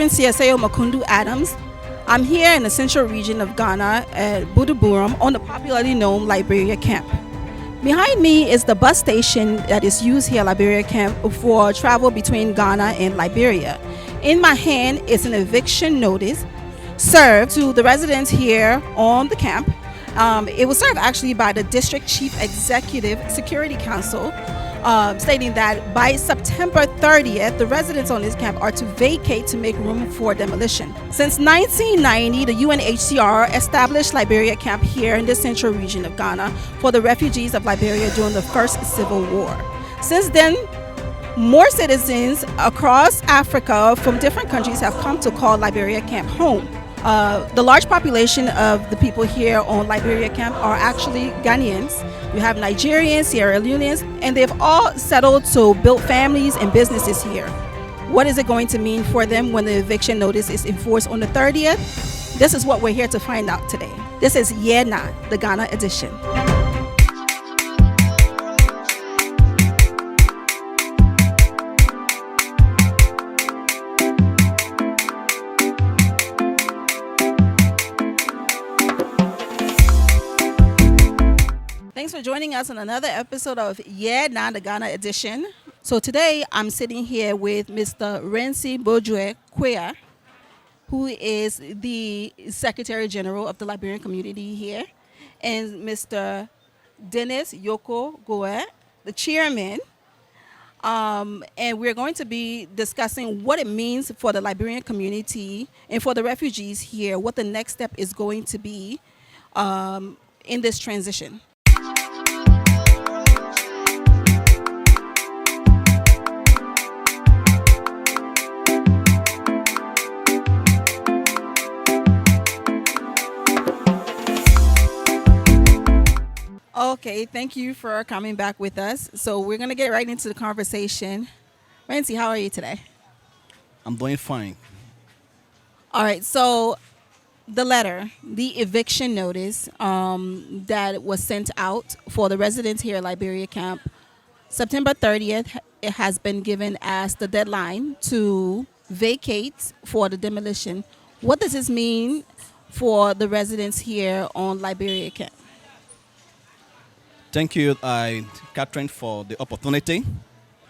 Reverend CSAO Makundu Adams. I'm here in the central region of Ghana at Buduburam on the popularly known Liberia camp. Behind me is the bus station that is used here at Liberia camp for travel between Ghana and Liberia. In my hand is an eviction notice served to the residents here on the camp. It was served actually by the District Chief Executive Security Council, stating that by September 30th, the residents on this camp are to vacate to make room for demolition. Since 1990, the UNHCR established Liberia camp here in the central region of Ghana for the refugees of Liberia during the First Civil War. Since then, more citizens across Africa from different countries have come to call Liberia camp home. The large population of the people here on Liberia camp are actually Ghanaians. You have Nigerians, Sierra Leoneans, and they've all settled to build families and businesses here. What is it going to mean for them when the eviction notice is enforced on the 30th? This is what we're here to find out today. This is YeahNah, the Ghana edition. Thanks for joining us on another episode of YeahNah, the Ghana edition. So today I'm sitting here with Mr. Rensi Bojue Quia, who is the Secretary General of the Liberian community here, and Mr. Dennis Yoko Goe, the Chairman. And we're going to be discussing what it means for the Liberian community and for the refugees here, what the next step is going to be in this transition. Okay, thank you for coming back with us. So we're going to get right into the conversation. Rancy, how are you today? I'm doing fine. All right, so the letter, the eviction notice that was sent out for the residents here at Liberia camp, September 30th, it has been given as the deadline to vacate for the demolition. What does this mean for the residents here on Liberia camp? Thank you, Catherine, for the opportunity.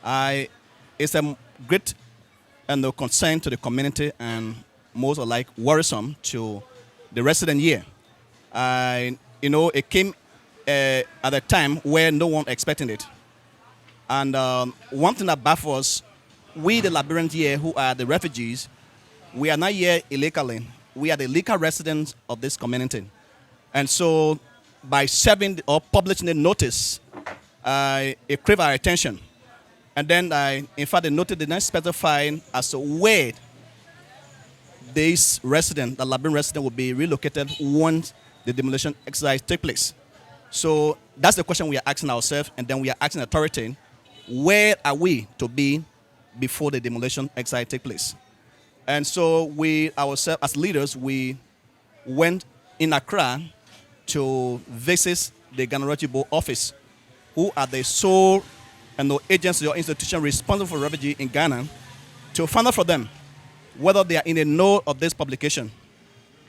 It's a great concern to the community and most alike worrisome to the resident here. It came at a time where no one expected it. And one thing that baffles we, the Liberians here who are the refugees, we are not here illegally. We are the legal residents of this community. And so by serving or publishing a notice, it craved our attention. And then, in fact, the notice did not specify as to where this resident, the Liberian resident, will be relocated once the demolition exercise takes place. So that's the question we are asking ourselves, and then we are asking the authority, where are we to be before the demolition exercise takes place? And so we ourselves, as leaders, we went in Accra to visit the Ghana Refugee Board office, who are the sole agency or institution responsible for refugees in Ghana, to find out from them whether they are in the know of this publication.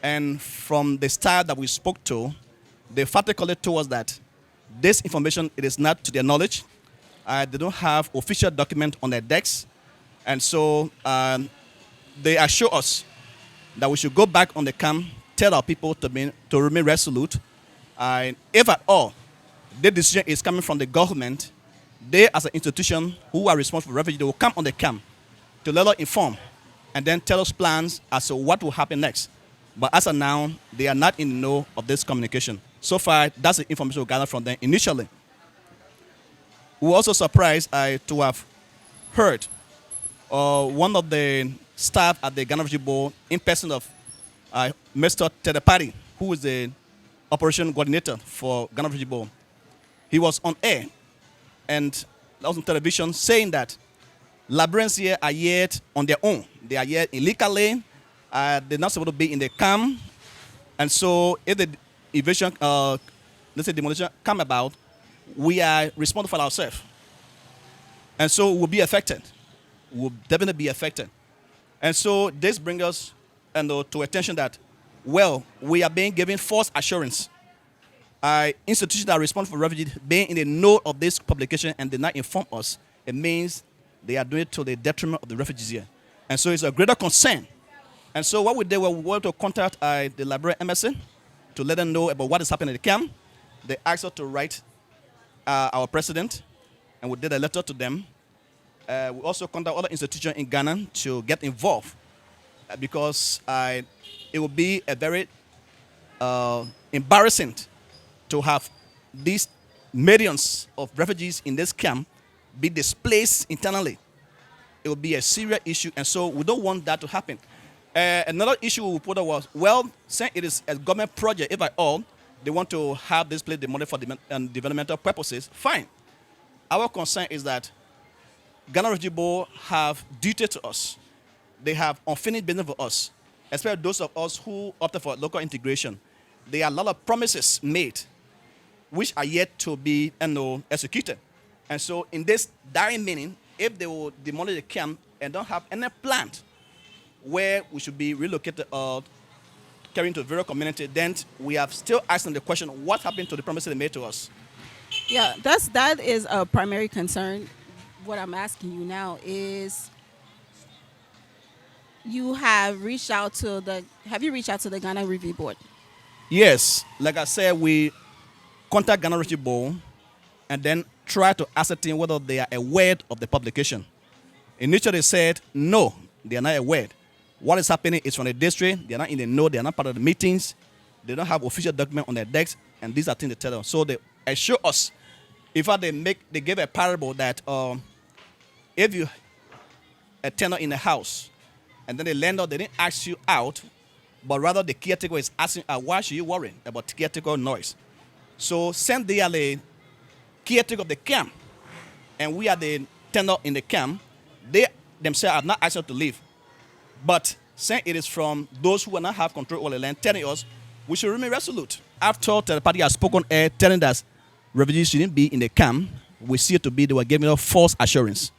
And from the staff that we spoke to, they factually told us that this information, it is not to their knowledge. They don't have official document on their decks. And so they assure us that we should go back on the camp, tell our people to remain resolute. If at all the decision is coming from the government, they as an institution who are responsible for refugees, they will come on the camp to let us inform and then tell us plans as to what will happen next. But as of now, they are not in the know of this communication. So far, that's the information we gathered from them initially. We were also surprised to have heard one of the staff at the Ghana Refugee Board, in person of Mr. Tedepari, who is the operation coordinator for Ghana Refugee Board. He was on air and that was on television saying that Liberians here are yet on their own. They are yet illegally. They're not supposed to be in the camp. And so if the eviction, let's say demolition come about, we are responsible for ourselves. And so we'll be affected. We'll definitely be affected. And so this brings us to attention that, well, we are being given false assurance. Institutions that respond for refugees being in the know of this publication and did not inform us, it means they are doing it to the detriment of the refugees here. And so it's a greater concern. And so what we did was we wanted to contact the Liberian embassy to let them know about what is happening in the camp. They asked us to write our president, and we did a letter to them. We also contact other institutions in Ghana to get involved because it would be a very embarrassing to have these millions of refugees in this camp be displaced internally. It will be a serious issue, and so we don't want that to happen. Another issue we put up was, well, since it is a government project, if at all, they want to have this place demolished for developmental purposes, fine. Our concern is that Ghana Refugee Board have duty to us. They have unfinished business for us, especially those of us who opted for local integration. There are a lot of promises made which are yet to be executed. And so in this dire meaning, if they will demolish the camp and don't have any plan where we should be relocated or carrying to the various community, then we have still asking the question, what happened to the promises they made to us? Yeah, that is a primary concern. What I'm asking you now is, have you reached out to the Ghana Review Board? Yes, like I said, we contact Ghana Refugee Board and then try to ascertain whether they are aware of the publication. Initially, they said no, they are not aware. What is happening is from the district. They are not in the know. They are not part of the meetings. They don't have official document on their decks, and these are things they tell us. So they assure us. In fact, they gave a parable that if you a tenant in a house, and then the landlord they didn't ask you out, but rather the caretaker is asking, why should you worry about caretaker noise? So since they are the caretaker of the camp, and we are the tenant in the camp, they themselves have not asked us to leave. But since it is from those who will not have control over the land telling us, we should remain resolute. After the party has spoken, telling us refugees shouldn't be in the camp, we see it to be they were giving us false assurance.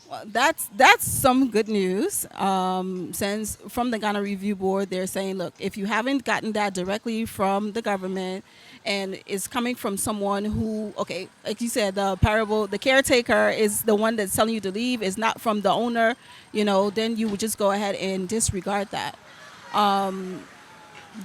Well, that's some good news. Since from the Ghana Review Board, they're saying, look, if you haven't gotten that directly from the government and it's coming from someone who, okay, like you said, the parable, the caretaker is the one that's telling you to leave, is not from the owner, then you would just go ahead and disregard that.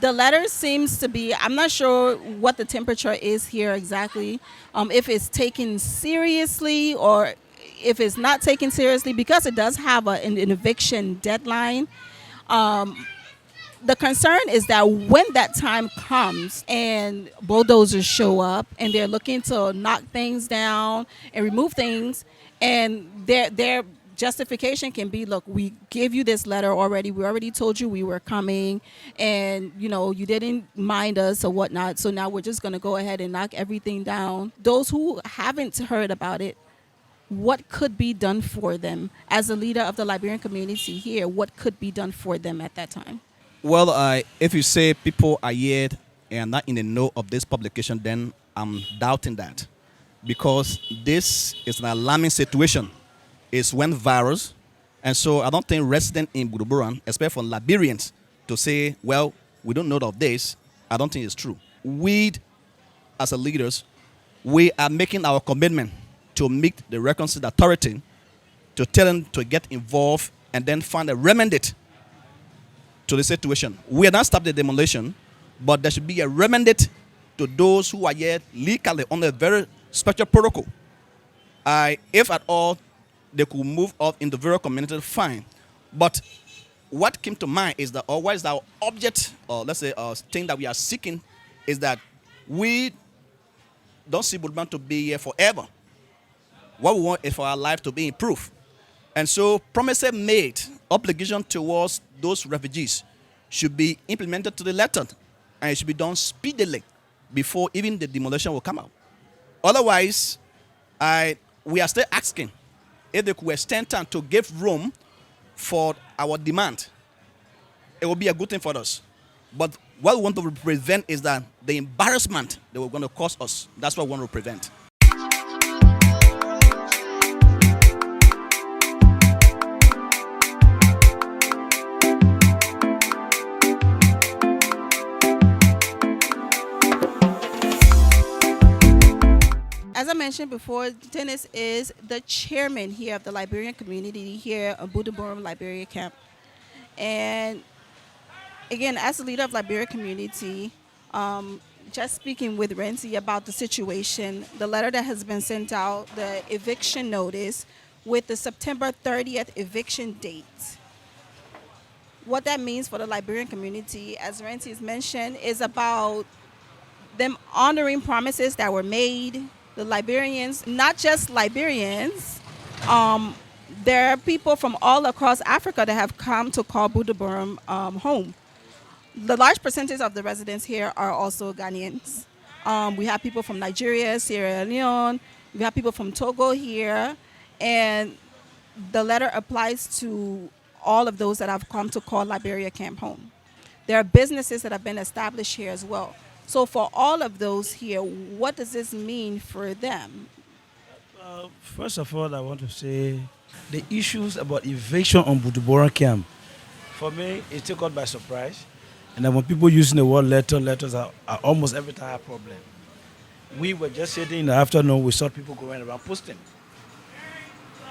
The letter seems to be, I'm not sure what the temperature is here exactly, if it's taken seriously or if it's not taken seriously, because it does have an eviction deadline. The concern is that when that time comes and bulldozers show up and they're looking to knock things down and remove things, and their justification can be, look, we gave you this letter already. We already told you we were coming, and you didn't mind us or whatnot. So now we're just going to go ahead and knock everything down. Those who haven't heard about it, what could be done for them as a leader of the Liberian community here? What could be done for them at that time? Well, if you say people are here and not in the know of this publication, then I'm doubting that, because this is an alarming situation. It's went viral, and so I don't think residents in Buduburam, especially for Liberians, to say, well, we don't know of this, I don't think it's true. We, as leaders, we are making our commitment to meet the reconciled authority, to tell them to get involved and then find a remedy to the situation. We are not stopping the demolition, but there should be a remedy to those who are yet legally on a very special protocol. If at all they could move off in the various community, fine. But what came to mind is that, or what is our object, or let's say thing that we are seeking, is that we don't see Buduburam to be here forever. What we want is for our life to be improved. And so promises made, obligation towards those refugees should be implemented to the letter, and it should be done speedily before even the demolition will come out. Otherwise, we are still asking if they could extend time to give room for our demand. It will be a good thing for us. But what we want to prevent is that the embarrassment they were going to cause us. That's what we want to prevent. mentioned before, Dennis is the chairman here of the Liberian community here at Buduburam Liberia Camp. And again, as the leader of Liberia community, just speaking with Renzi about the situation, the letter that has been sent out, the eviction notice with the September 30th eviction date. What that means for the Liberian community, as Renzi has mentioned, is about them honoring promises that were made. The Liberians, not just Liberians, there are people from all across Africa that have come to call Buduburam home. The large percentage of the residents here are also Ghanaians. We have people from Nigeria, Sierra Leone. We have people from Togo here. And the letter applies to all of those that have come to call Liberia Camp home. There are businesses that have been established here as well. So for all of those here, what does this mean for them? First of all, I want to say the issues about eviction on Buduburam camp, for me, it took us by surprise. And then when people using the word letters are almost every time a problem. We were just sitting in the afternoon, we saw people going around posting.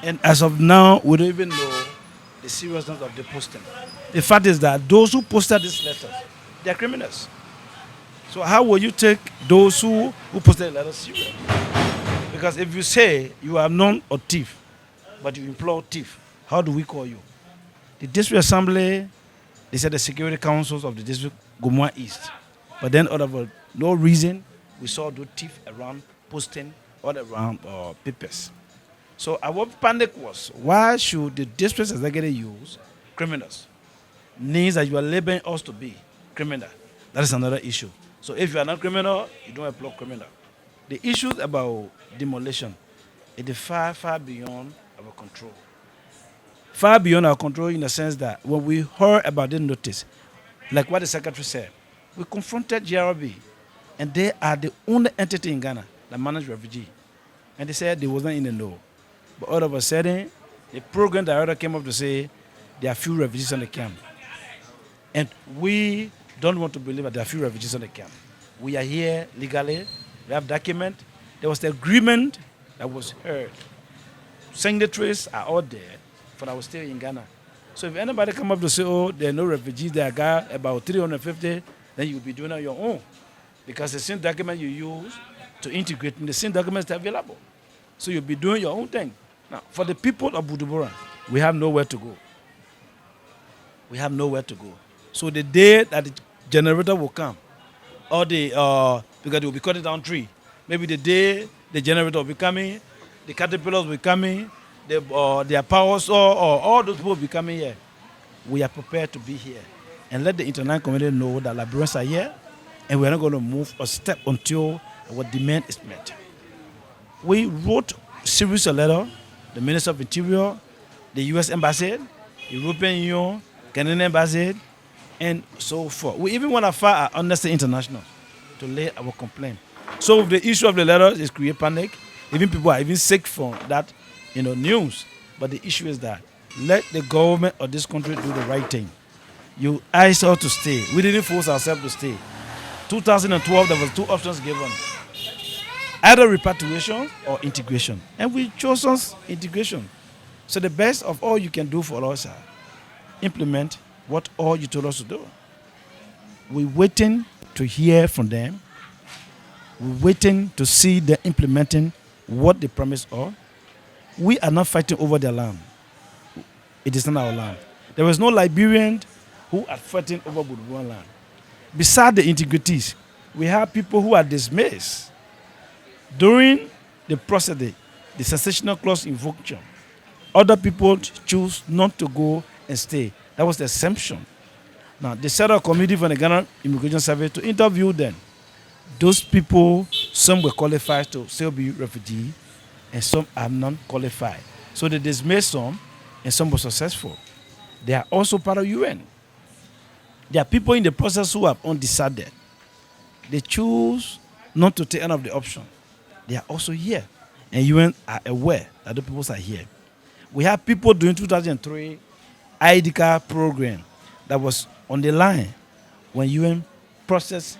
And as of now, we don't even know the seriousness of the posting. The fact is that those who posted these letters, they are criminals. So how will you take those who posted the letters serious? Because if you say you are known a thief, but you implore thief, how do we call you? The district assembly, they said the security councils of the district Gomua East. But then out of no reason, we saw those thieves around posting all around papers. So our panic was, why should the district executive use criminals? Means that you are labeling us to be criminal. That is another issue. So if you are not criminal, you don't employ criminal. The issues about demolition, it is far, far beyond our control. Far beyond our control in the sense that when we heard about the notice, like what the secretary said, we confronted GRB, and they are the only entity in Ghana that manage refugee. And they said they wasn't in the know. But all of a sudden, the program director came up to say there are few refugees on the camp. And we don't want to believe that there are few refugees on the camp. We are here legally. We have document. There was the agreement that was heard. Signatories are all there for our stay in Ghana. So if anybody come up to say, oh, there are no refugees, there are about 350, then you'll be doing it on your own. Because the same document you use to integrate, the same documents are available. So you'll be doing your own thing. Now, for the people of Buduburam, we have nowhere to go. We have nowhere to go. So the day that the generator will come, or because they will be cutting down tree, maybe the day the generator will be coming, the caterpillars will be coming, their power saw, or all those people will be coming here. We are prepared to be here. And let the international community know that Liberians are here, and we're not going to move a step until our demand is met. We wrote a series of letters, the Minister of Interior, the U.S. Embassy, the European Union, Canadian Embassy, and so forth. We even went as far as Amnesty International to lay our complaint. So the issue of the letters is create panic. Even people are even sick from that, news. But the issue is that let the government of this country do the right thing. You asked us to stay. We didn't force ourselves to stay. 2012, there was two options given. Either repatriation or integration. And we chose integration. So the best of all you can do for us is implement what all you told us to do. We're waiting to hear from them. We're waiting to see them implementing what they promised us. We are not fighting over their land. It is not our land. There was no Liberian who are fighting over Buduburam land. Beside the integrities, we have people who are dismissed. During the process, the sensational clause invocation, other people choose not to go and stay. That was the exemption. Now, they set up a committee from the Ghana Immigration Service to interview them. Those people, some were qualified to still be refugees, and some are not qualified. So they dismissed some, and some were successful. They are also part of UN. There are people in the process who have undecided. They choose not to take any of the options. They are also here. And UN are aware that the people are here. We have people during 2003 ID card program that was on the line when UN process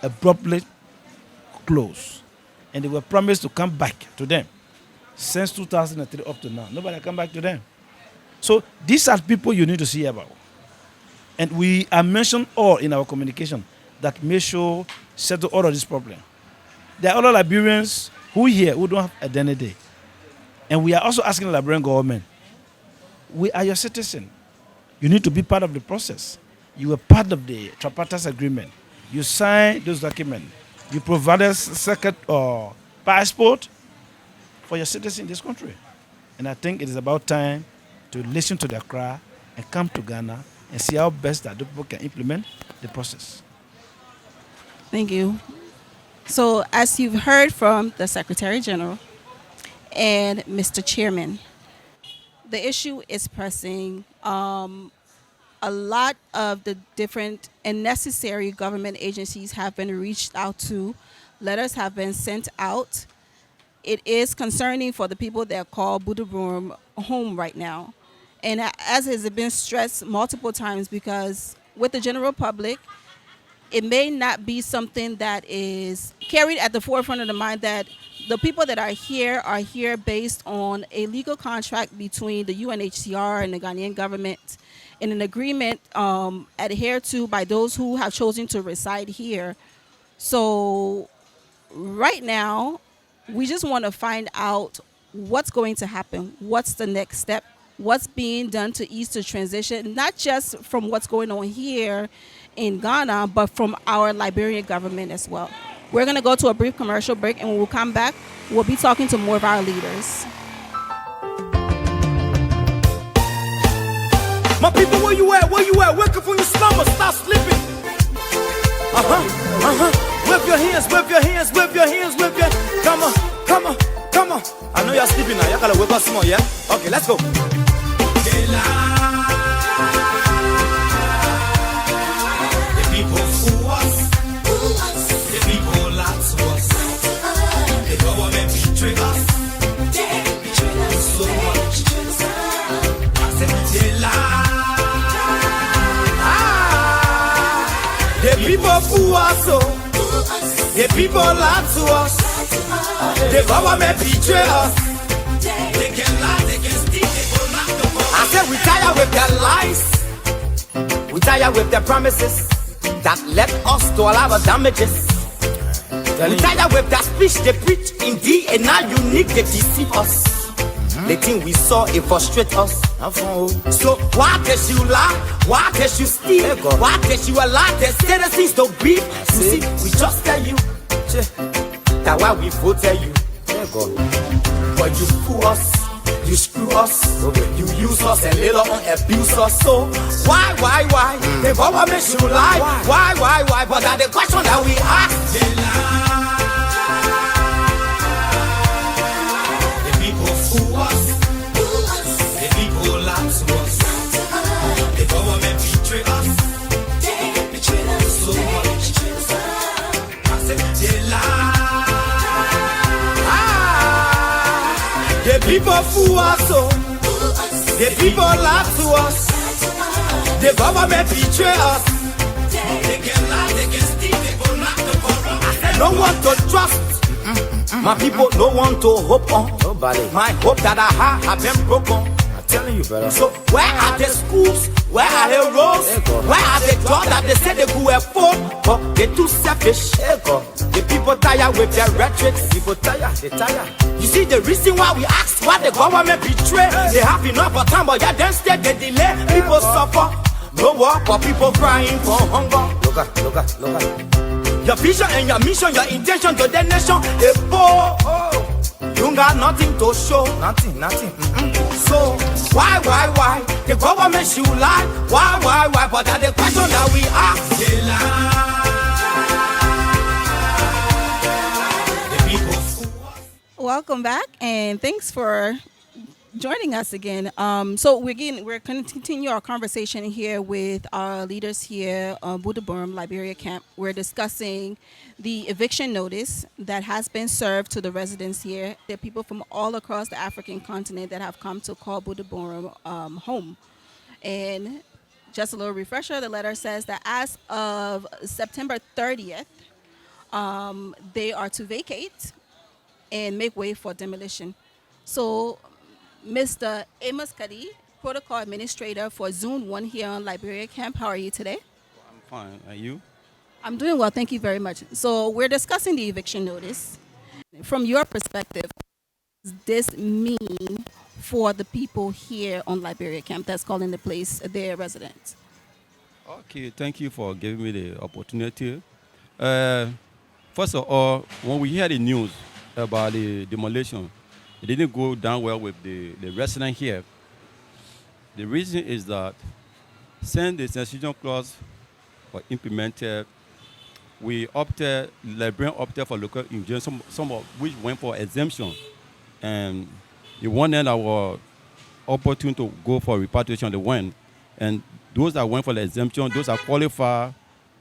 abruptly closed. and they were promised to come back to them. Since 2003 up to now, nobody come back to them. So these are people you need to see about. And we are mentioned all in our communication that may sure settle all of this problem. There are other Liberians who here who don't have identity. And we are also asking the Liberian government, we are your citizen. You need to be part of the process. You were part of the tripartite agreement. You signed those documents. You provided second passport for your citizens in this country. And I think it is about time to listen to their cry and come to Ghana and see how best that the people can implement the process. Thank you. So, as you've heard from the Secretary General and Mr. Chairman, the issue is pressing. A lot of the different and necessary government agencies have been reached out to. Letters have been sent out. It is concerning for the people that call Buduburam home right now. And as has been stressed multiple times, because with the general public, it may not be something that is carried at the forefront of the mind that the people that are here based on a legal contract between the UNHCR and the Ghanaian government, in an agreement adhered to by those who have chosen to reside here. So right now, we just want to find out what's going to happen, what's the next step, what's being done to ease the transition, not just from what's going on here in Ghana, but from our Liberian government as well. We're going to go to a brief commercial break, and when we'll come back, we'll be talking to more of our leaders. My people, where you at? Where you at? Wake up from your slumber, stop sleeping. Whip your hands, whip your hands, whip your hands, whip your. Come on, come on, come on. I know you're sleeping now. Y'all gotta whip us some more, yeah? Okay, let's go. The people fool us. The people lie to us. The government betray us. So much. I said they lie. The people fool us, the people lie to us. The government betray us. They can lie, they can steal, they will not come up. I said we tired with their lies. We tired with their promises that led us to all our damages. We tired with their speech they preach indeed, and now unique they deceive us. The thing we saw, it frustrates us. So why did you lie? Why did you steal? Why did you allow the citizens to breathe? You see, we just tell you that's why we voted you. But you fool us, you screw us, you use us and later on abuse us. So why? The government should lie. Why? But that's the question that we ask. They lie. The government betray us. They betray us so much. I said they lie. The people fool us, the people lie to us. The government betray us. They can lie, they can steal, they will not the corrupt. I said no one to trust. My people, no one to hope on. Nobody. My hope that I have been broken. Telling you, brother. So where are the schools? Where are the roads? Where are the jobs that they say they could afford? But they're too selfish. The people tired with their rhetoric. People tired, they tired. You see the reason why we asked why the government betray. They have enough of time, but yeah, then instead they delay. People suffer. No work, but people crying for hunger. Look at. Your vision and your mission, your intention to the nation, they poor. You got nothing to show. Nothing. So why? The government should lie. Why? But that's the question that we ask. They lie. The people fool us. Welcome back, and thanks for joining us again. So we're going to continue our conversation here with our leaders here on Buduburam, Liberia camp. We're discussing the eviction notice that has been served to the residents here. There are people from all across the African continent that have come to call Buduburam home. And just a little refresher, the letter says that as of September 30th, they are to vacate and make way for demolition. So, Mr. Amos Kadi, Protocol Administrator for Zone 1 here on Liberia Camp, how are you today? I'm fine. And you? I'm doing well, thank you very much. So, we're discussing the eviction notice. From your perspective, what does this mean for the people here on Liberia Camp that's calling the place their residence? Okay, thank you for giving me the opportunity. First of all, when we hear the news about the demolition, it didn't go down well with the resident here. The reason is that since the cessation clause was implemented, Liberian opted for local injunction, some of which went for exemption. And the one that was opportune to go for repatriation, they went. And those that went for the exemption, those are qualified,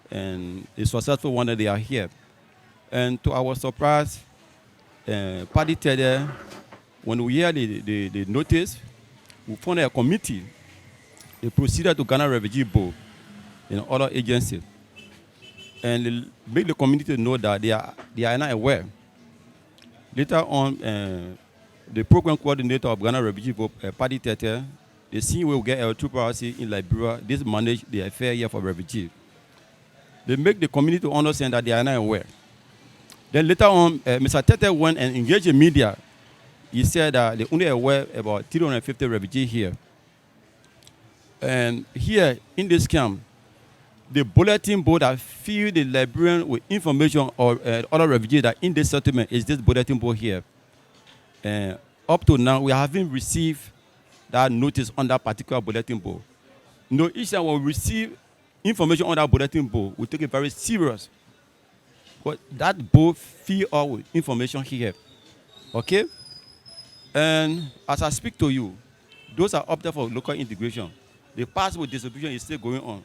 and the successful one that they are here. And to our surprise, party today, when we hear the notice, we found a committee. They proceeded to Ghana Refugee Board and other agencies. And they make the community know that they are not aware. Later on, the program coordinator of Ghana Refugee Board, Party Tete, the CEO will get a true policy in Liberia. This manage the affair here for refugees. They make the community understand that they are not aware. Then later on, Mr. Tete went and engaged the media. He said that they only aware about 350 refugees here. And here in this camp, the bulletin board that fill the Liberian with information or other refugees that in this settlement is this bulletin board here. Up to now, we haven't received that notice on that particular bulletin board. No, each time we receive information on that bulletin board, we take it very serious. But that board fill up with information here. Okay? And as I speak to you, those are up there for local integration. The passport distribution is still going on.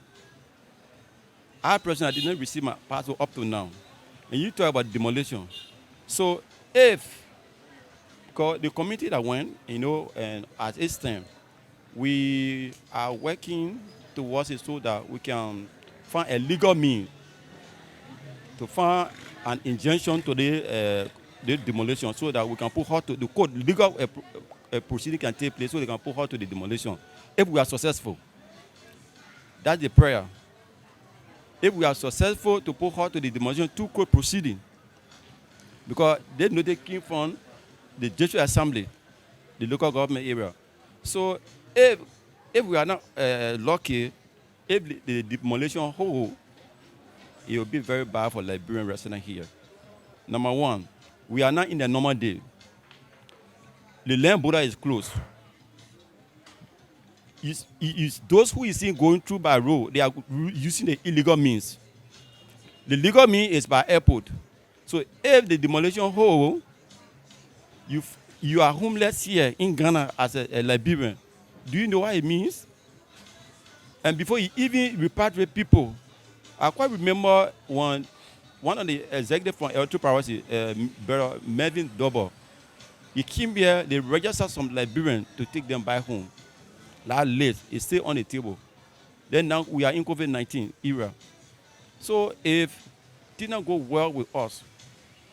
I personally did not receive my passport up to now. And you talk about demolition. So if the committee that went, and at its time, we are working towards it so that we can find a legal means to find an injunction to the demolition so that we can put her to the court. Legal proceeding can take place so they can put her to the demolition. If we are successful, that's the prayer. If we are successful to put her to the demolition to court proceeding, because they know they came from the District Assembly, the local government area. So if we are not lucky, if the demolition hold, it will be very bad for Liberian residents here. Number one, we are not in the normal day. The land border is closed. It's those who is seen going through by road, they are using the illegal means. The legal means is by airport. So if the demolition hold, you are homeless here in Ghana as a Liberian. Do you know what it means? And before you even repatriate people, I quite remember one of the executives from L2 Privacy, Melvin Double, he came here, they registered some Liberians to take them back home. That list is still on the table. Then now we are in COVID-19 era. So if it did not go well with us,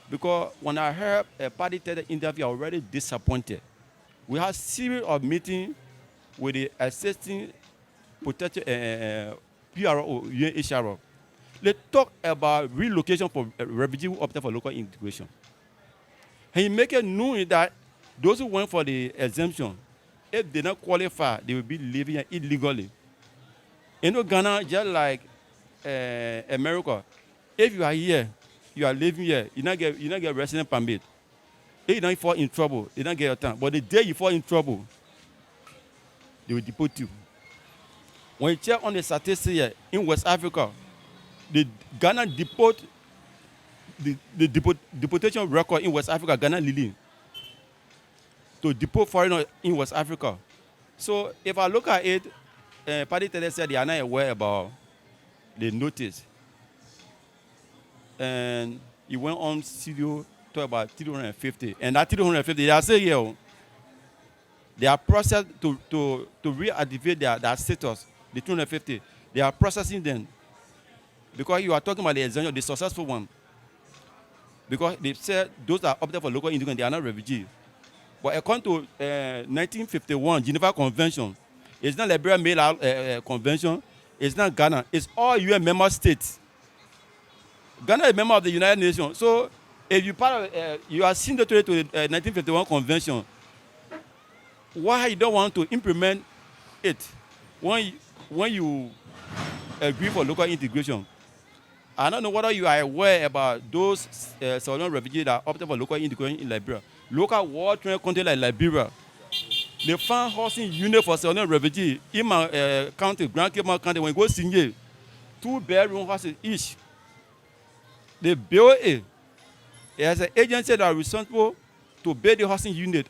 because when I heard a party interview, I was already disappointed. We had a series of meetings with the assisting potential PRO, YeahNah. They talk about relocation for refugees who opted for local integration. And he make it known that those who went for the exemption, if they don't qualify, they will be living here illegally. Ghana, just like America, if you are here, you are living here, you not get resident permit. If you don't fall in trouble, you don't get your time. But the day you fall in trouble, they will deport you. When you check on the statistics here in West Africa, the Ghana the deportation record in West Africa, Ghana leading to deport foreigners in West Africa. So if I look at it, Party Tele said they are not aware about the notice. And he went on studio to about 350. And that 350, they are saying here, they are processed to reactivate their status, the 250. They are processing them. Because you are talking about the exemption, the successful one. because they said those that opted for local integration, they are not refugees. But according to 1951 Geneva Convention, it's not Liberian Made Out Convention, it's not Ghana, it's all UN member states. Ghana is a member of the United Nations. So if you part of, you are signatory to the 1951 Convention, why you don't want to implement it when you agree for local integration? I don't know whether you are aware about those Southern refugees that opted for local integration in Liberia. Local war torn country like Liberia, they found housing unit for Southern refugees in my county, Grand Cape County. When you go Sinye, 2-bedroom houses each. They build it. There's an agency that are responsible to build the housing unit.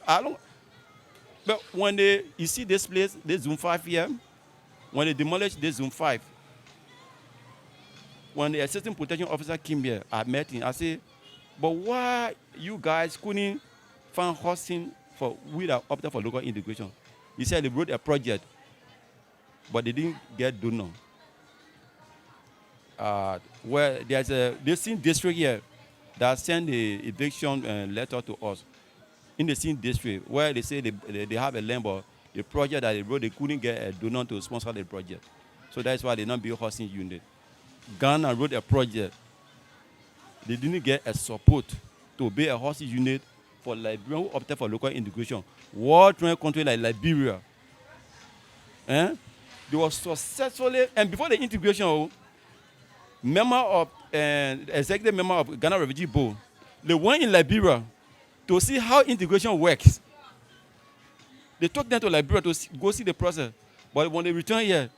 But when you see this place, this Zone 5 here, when they demolished this Zone 5, when the assistant protection officer came here, I met him. I said, but why you guys couldn't find housing for we that opted for local integration? He said they wrote a project, but they didn't get donor. Where there's the same district here that sent the eviction letter to us. In the same district, where they say they have a land, but the project that they wrote, they couldn't get a donor to sponsor the project. So that's why they not build housing unit. Ghana wrote a project. They didn't get a support to build a housing unit for Liberian who opted for local integration. War-torn country like Liberia. They were successfully, and before the integration, executive member of Ghana Refugee Board, they went in Liberia to see how integration works. They took them to Liberia to go see the process. But when they returned here,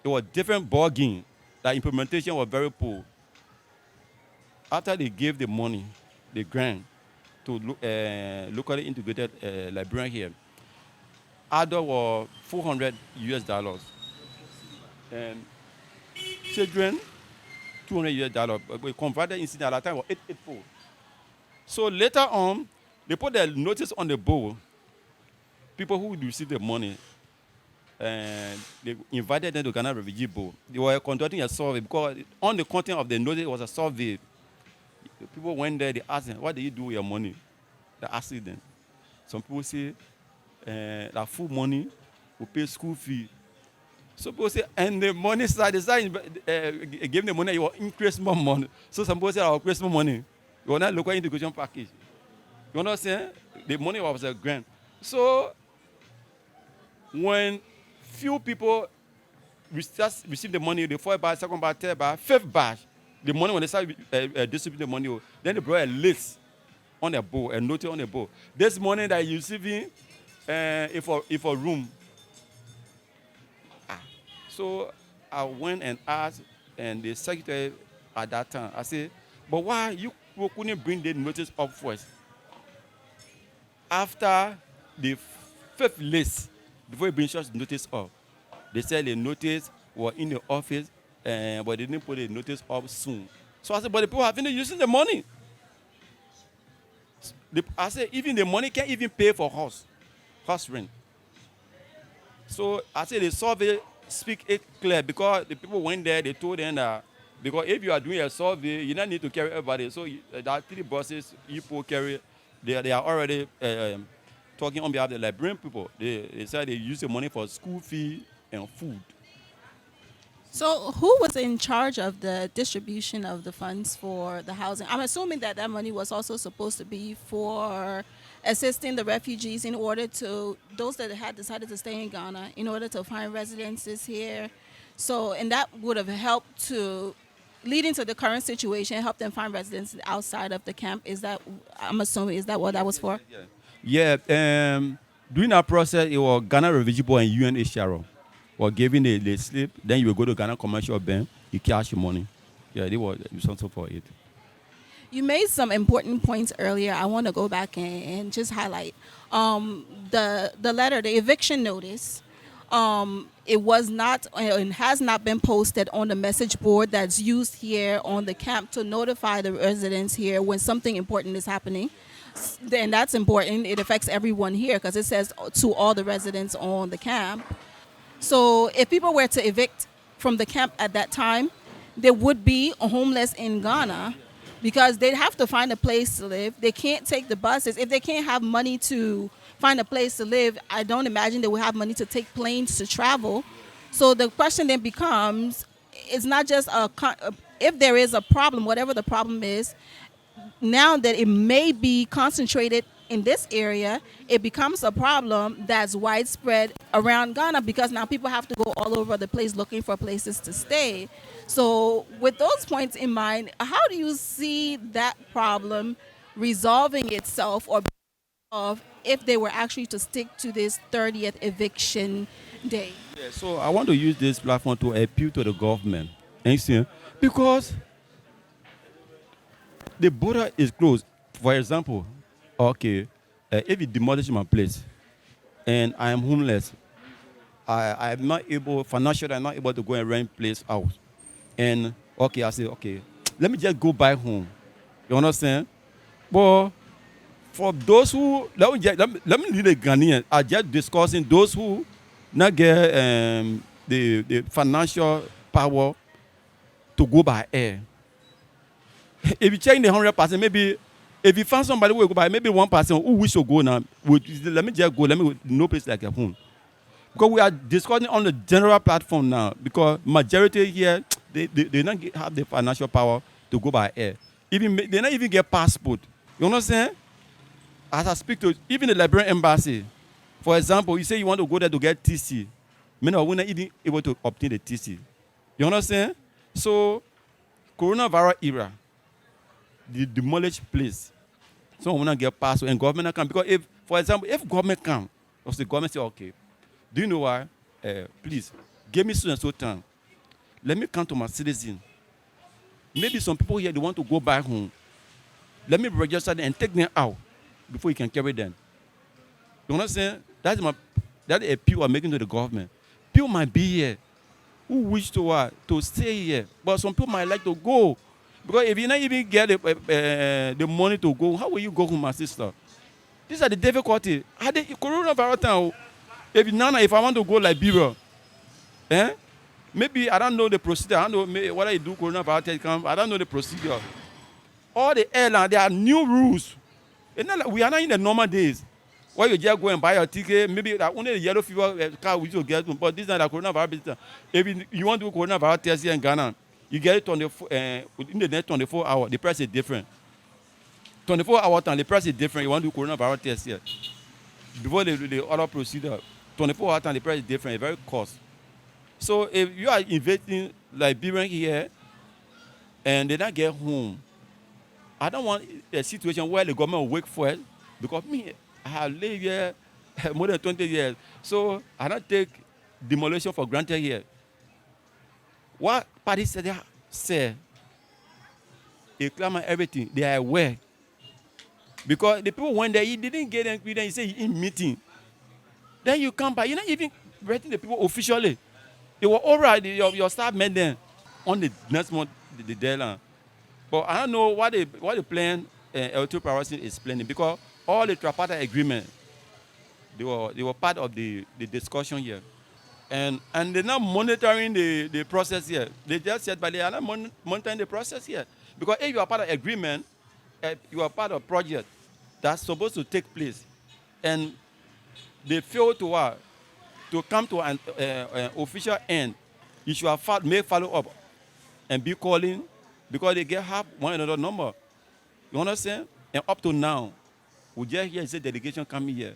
it was different ball game. The implementation was very poor. After they gave the money, the grant, to locally integrated Liberian here, adult was $400. And children, $200. But we converted instead at that time was 884. So later on, they put the notice on the board. People who would receive the money, and they invited them to Ghana Refugee Board. They were conducting a survey because on the content of the notice was a survey. The people went there, they asked them, what do you do with your money? They asked them. Some people say, that full money will pay school fee. Some people say, and the money side, give the money, you will increase more money. So some people say, I will increase more money. You will not local integration package. You understand? The money was a grant. So when few people receive the money, the first batch, second batch, third batch, fifth batch, the money, when they start distributing the money, then they brought a list on the board, a note on the board. This money that you're receiving, if a room. So I went and asked, and the secretary at that time, I said, but why you couldn't bring the notice up first? After the fifth list, before you bring such notice up, they said the notice was in the office, but they didn't put the notice up soon. So I said, but the people have been using the money. I said, even the money can't even pay for house rent. So I said, the survey speak it clear because the people went there, they told them that because if you are doing a survey, you don't need to carry everybody. So there are 3 buses people carry. They are already talking on behalf of the Liberian people. They said they use the money for school fee and food. So who was in charge of the distribution of the funds for the housing? I'm assuming that money was also supposed to be for assisting the refugees in order to, those that had decided to stay in Ghana, in order to find residences here. So, and that would have helped to, leading to the current situation, help them find residences outside of the camp. Is that, I'm assuming, is that what that was for? Yeah. During that process, it was Ghana Refugee Board and UNHCR. Or giving the slip, then you will go to Ghana Commercial Bank, you cash your money. Yeah, they were responsible for it. You made some important points earlier. I want to go back and just highlight the letter, the eviction notice. It was not and has not been posted on the message board that's used here on the camp to notify the residents here when something important is happening. Then that's important. It affects everyone here because it says to all the residents on the camp. So if people were to evict from the camp at that time, there would be a homeless in Ghana because they have to find a place to live. They can't take the buses. If they can't have money to find a place to live, I don't imagine they will have money to take planes to travel. So the question then becomes, it's not just if there is a problem, whatever the problem is, now that it may be concentrated in this area, it becomes a problem that's widespread around Ghana, because now people have to go all over the place looking for places to stay. So with those points in mind, how do you see that problem resolving itself, or if they were actually to stick to this 30th eviction day? Yeah, so I want to use this platform to appeal to the government. And you see, because the border is closed. For example, okay, if you demolish my place and I am homeless, I'm not able, financially, I'm not able to go and rent place out. And okay, I say, okay, let me just go back home. You understand? But for those who, let me leave the Ghanaian, I just discussing those who not get the financial power to go by air. If you check the 100%, maybe if you find somebody who will go by, maybe 1% who wish to go now, let me just go, let me no place like a home. Because we are discussing on the general platform now, because majority here, they don't have the financial power to go by air. Even they don't even get passport. You understand? As I speak to even the Liberian embassy, for example, you say you want to go there to get TC. Many are not even able to obtain the TC. You understand? So, coronavirus era, the demolished place, someone will not get passport and government can. Because if, for example, if government come, or the government say, okay, do you know why? Please, give me so and so time. Let me come to my citizen. Maybe some people here, they want to go back home. Let me register them and take them out before you can carry them. You understand? That's the appeal I'm making to the government. People might be here who wish to stay here, but some people might like to go. Because if you not even get the money to go, how will you go home, my sister? These are the difficulties. Coronavirus time, if I want to go Liberia, maybe I don't know the procedure. I don't know whether you do coronavirus test. I don't know the procedure. All the airlines, there are new rules. We are not in the normal days. Where you just go and buy your ticket, maybe that only the yellow fever car we will get, but this is not the coronavirus business. If you want to do coronavirus test here in Ghana, you get it in the next 24 hours. The price is different. 24 hours time, the price is different. You want to do coronavirus test here. Before the other procedure, 24 hours time, the price is different. It's very cost. So if you are investing Liberian here and they don't get home, I don't want a situation where the government will wait for it, because me, I have lived here more than 20 years. So I don't take demolition for granted here. What party said they claim everything. They are aware. Because the people went there, he didn't get angry, then he said he in meeting. Then you come back, you're not even writing the people officially. They were all right, your staff met them on the next month, the deadline. But I don't know what the plan L2 Priority is planning, because all the tripartite agreement, they were part of the discussion here. And they're not monitoring the process here. They just said, but they are not monitoring the process here. Because if you are part of agreement, you are part of project that's supposed to take place, and they fail to come to an official end, you should have make follow up and be calling, because they get half one another number. You understand? And up to now, we just hear the delegation coming here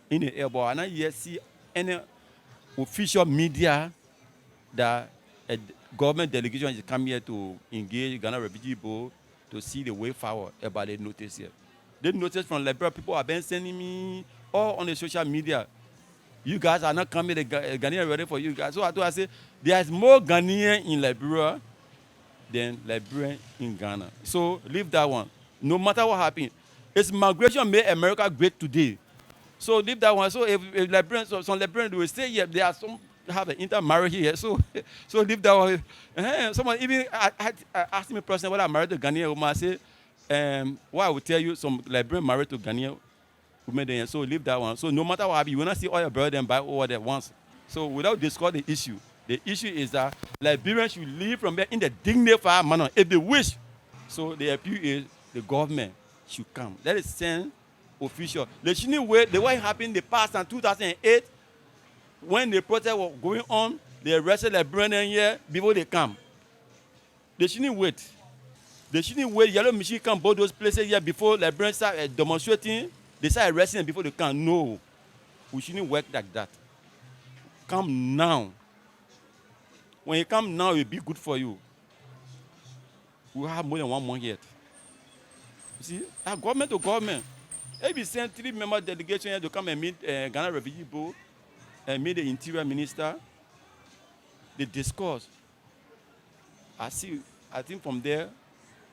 in the air, but I not yet see any official media that a government delegation is coming here to engage Ghana Refugee Board to see the way forward about the notice here. The notice from Liberia, people have been sending me all on the social media. You guys are not coming, the Ghanaian ready for you guys. So I say, there is more Ghanaian in Liberia than Liberian in Ghana. So leave that one. No matter what happens. It's migration made America great today. So leave that one. So if Liberians, some Liberians will stay here, there are some have an intermarriage here. So leave that one. Someone even asked me personally whether I married a Ghanaian woman. I say, why I will tell you some Liberian married to Ghanaian women. So leave that one. So no matter what happens, you will not see all your brothers buy over there once. So without discussing the issue is that Liberians should live from there in the dignified manner if they wish. So the appeal is the government should come. Let it send official. They shouldn't wait. The way it happened in the past in 2008, when the protest was going on, they arrested Liberian here before they come. They shouldn't wait. They shouldn't wait. Yellow machine come both those places here before Liberians start demonstrating. They start arresting them before they come. No, we shouldn't work like that. Come now. When you come now, it will be good for you. We have more than 1 month yet. You see, government to government. If we send 3-member delegation here to come and meet Ghana Refugee Board and meet the Interior Minister, they discuss. I think from there,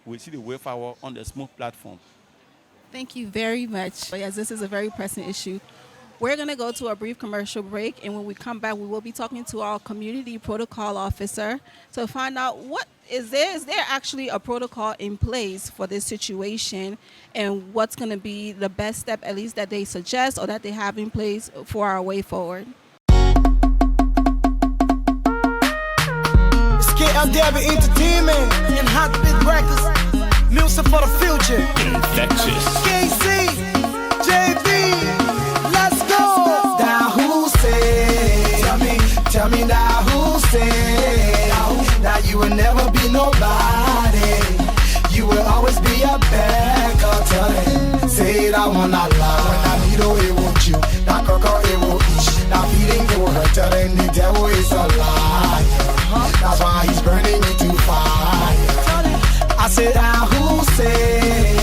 we'll see the way forward on the smooth platform. Thank you very much. Yes, this is a very pressing issue. We're going to go to a brief commercial break, and when we come back, we will be talking to our community protocol officer to find out what is there actually a protocol in place for this situation, and what's going to be the best step, at least that they suggest or that they have in place for our way forward. Skate Derby Entertainment and Hot Bit Records. Music for the future. Infectious. KC, JB, let's go. Now who say? Tell me now who say? Now you will never be nobody. You will always be a beggar. Tell them, say it, I wanna lie. When I need it won't you. That cocoa it will eat. That feeding it will hurt. Tell them the devil is a liar. That's why he's burning into fire. I said, now who say?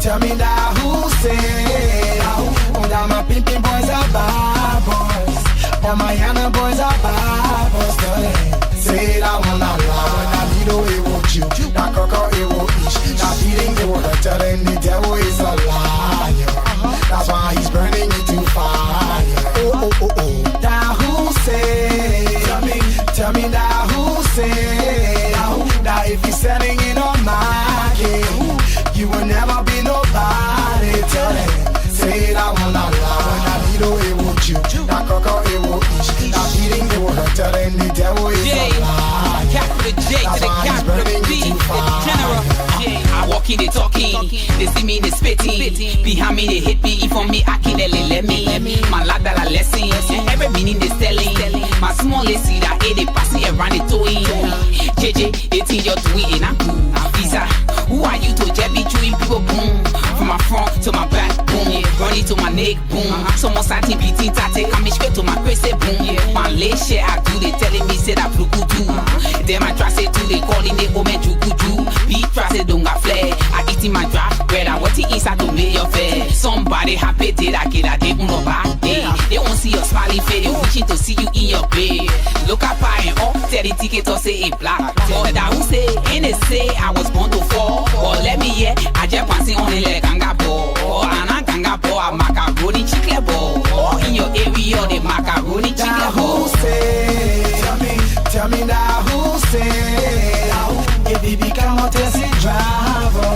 Tell me now who say? Oh, now my pimpin' boys are bad boys. All my YeahNah boys are bad boys. Tell them, say it, I wanna lie. When I need it won't you. That cocoa it will eat. That feeding it will hurt. Tell them the devil is a liar. That's why he's burning into fire. Oh. Now who say? Tell me now who say? Now if you're selling it on market, you will never be nobody. Tell them, say it, I wanna lie. When I need it won't you. That cocoa it will eat. That feeding it will hurt. Tell them the devil is a liar. Capital J to the capital B, the general J. I walk in, they talking, they see me, they spitting. Behind me, they hit me, for me, I can let me. My lad that I lesson, every meaning they selling. My small lazy that they passing around the toy. JJ, they think you're doing it, I'm visa. Who are you to jabby chewing people boom? From my front to my back, boom. Running to my neck, boom. Someone starting beating tate, coming straight to my crazy boom. My leg shit I do, they telling me say that blue do. Then I try say too, they calling it home and juju. Beat try say don't got flag. I eating my draft bread, I want to inside to make your fair. Somebody happy did I get a day on the back day. They won't see your smiling face, they wishing to see you in your bed. Look up high and up, tell the ticket or say it black. Or that who say, and they say I was born to fall. Or let me hear, I just passing on the leg ganga ball. Or an ganga ball, a macaroni chicken ball. Or in your area, the macaroni chicken ball. Tell me now who say? If you become a taxi driver,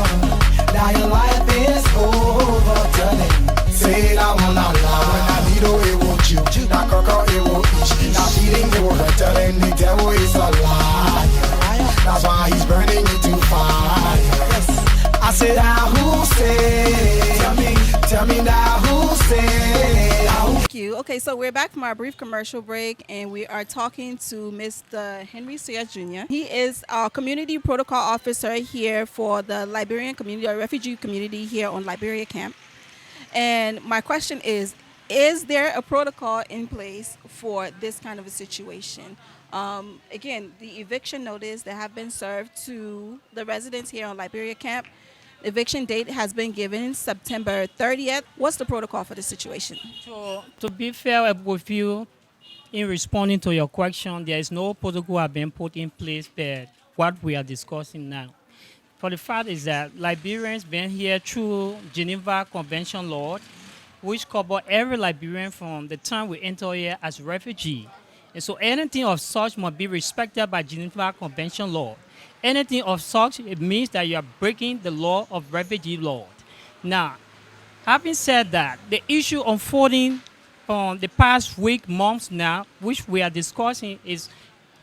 now your life is over. Tell them, say it, I wanna lie. When I need it won't you. That cocoa it will eat. That feeding it will hurt. Tell them the devil is a liar. That's why he's burning into fire. I said, now who say? Tell me now who say? Thank you. Okay, so we're back from our brief commercial break, and we are talking to Mr. Henry Sawyer Jr. He is our community protocol officer here for the Liberian community, or refugee community here on Liberia camp. And my question is there a protocol in place for this kind of a situation? Again, the eviction notice that have been served to the residents here on Liberia camp. Eviction date has been given September 30th. What's the protocol for this situation? So, to be fair with you, in responding to your question, there is no protocol have been put in place but what we are discussing now. For the fact is that Liberians been here through Geneva Convention law, which cover every Liberian from the time we enter here as refugee. And so anything of such must be respected by Geneva Convention law. Anything of such, it means that you are breaking the law of refugee law. Now, having said that, the issue unfolding from the past week, months now, which we are discussing, is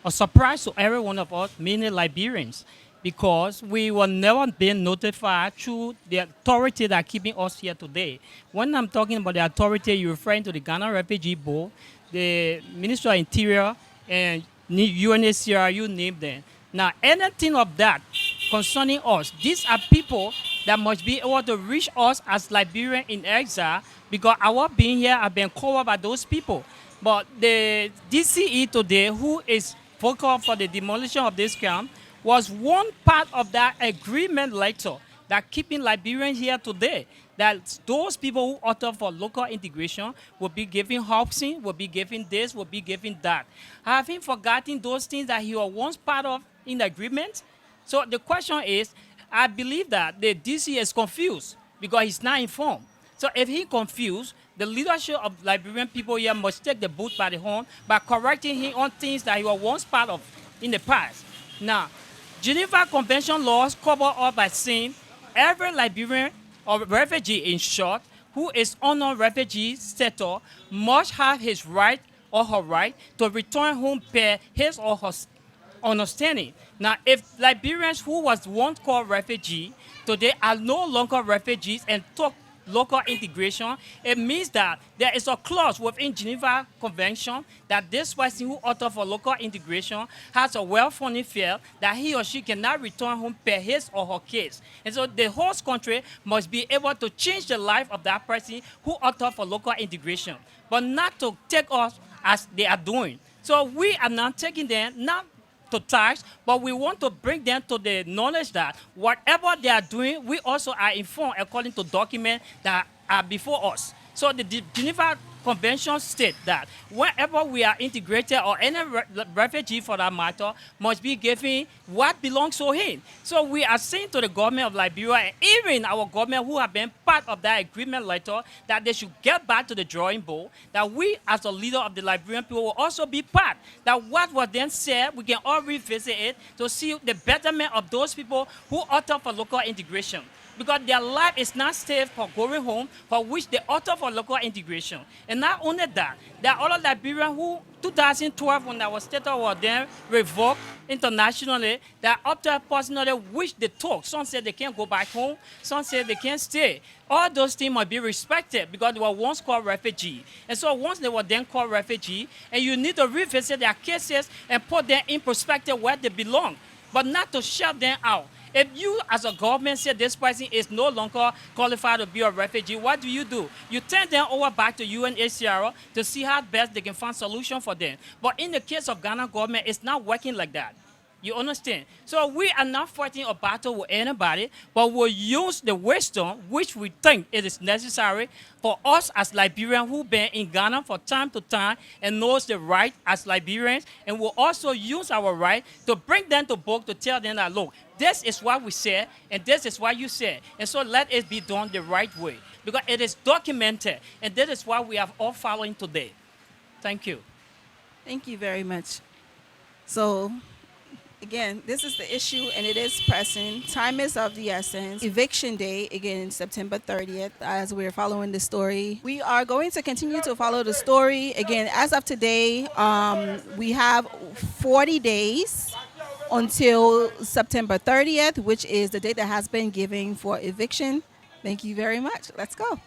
a surprise to every one of us, mainly Liberians. because we were never been notified through the authority that are keeping us here today. When I'm talking about the authority, you're referring to the Ghana Refugee Board, the Ministry of Interior, and UNHCR, you name them. Now, anything of that concerning us, these are people that must be able to reach us as Liberian in exile, because our being here have been covered by those people. But the DCE today, who is vocal for the demolition of this camp, was one part of that agreement letter that keeping Liberians here today. That those people who utter for local integration will be given housing, will be given this, will be given that. Having forgotten those things that he was once part of in the agreement. So the question is, I believe that the DC is confused because he's not informed. So if he confused, the leadership of Liberian people here must take the boot by the horn by correcting him on things that he was once part of in the past. Now, Geneva Convention laws cover up by saying every Liberian or refugee, in short, who is on a refugee status must have his right or her right to return home per his or her understanding. Now, if Liberians who was once called refugee today are no longer refugees and took local integration, it means that there is a clause within Geneva Convention that this person who author for local integration has a well-funded field that he or she cannot return home per his or her case. And so the host country must be able to change the life of that person who author for local integration, but not to take us as they are doing. So we are not taking them, not to tax, but we want to bring them to the knowledge that whatever they are doing, we also are informed according to documents that are before us. So the Geneva Convention states that whenever we are integrated, or any refugee for that matter, must be given what belongs to him. So we are saying to the government of Liberia, and even our government who have been part of that agreement letter, that they should get back to the drawing board, that we as a leader of the Liberian people will also be part, that what was then said, we can all revisit it to see the betterment of those people who author for local integration. Because their life is not safe for going home, for which they author for local integration. And not only that, there are other Liberians who, 2012, when our status was then revoked internationally, that up to personally wish they talk. Some said they can't go back home, some said they can't stay. All those things must be respected because they were once called refugee. And so once they were then called refugee, and you need to revisit their cases and put them in perspective where they belong, but not to shut them out. If you, as a government, say this person is no longer qualified to be a refugee, what do? You turn them over back to UNHCR to see how best they can find solution for them. But in the case of Ghana government, it's not working like that. You understand? So we are not fighting a battle with anybody, but we'll use the wisdom which we think it is necessary for us as Liberians who've been in Ghana for time to time and knows the right as Liberians, and we'll also use our right to bring them to book to tell them that, look, this is what we said, and this is what you said, and so let it be done the right way, because it is documented, and that is what we are all following today. Thank you. Thank you very much. So, again, this is the issue, and it is pressing. Time is of the essence. Eviction day, again, September 30th, as we're following the story. We are going to continue to follow the story. Again, as of today, we have 40 days until September 30th, which is the date that has been given for eviction. Thank you very much. Let's go.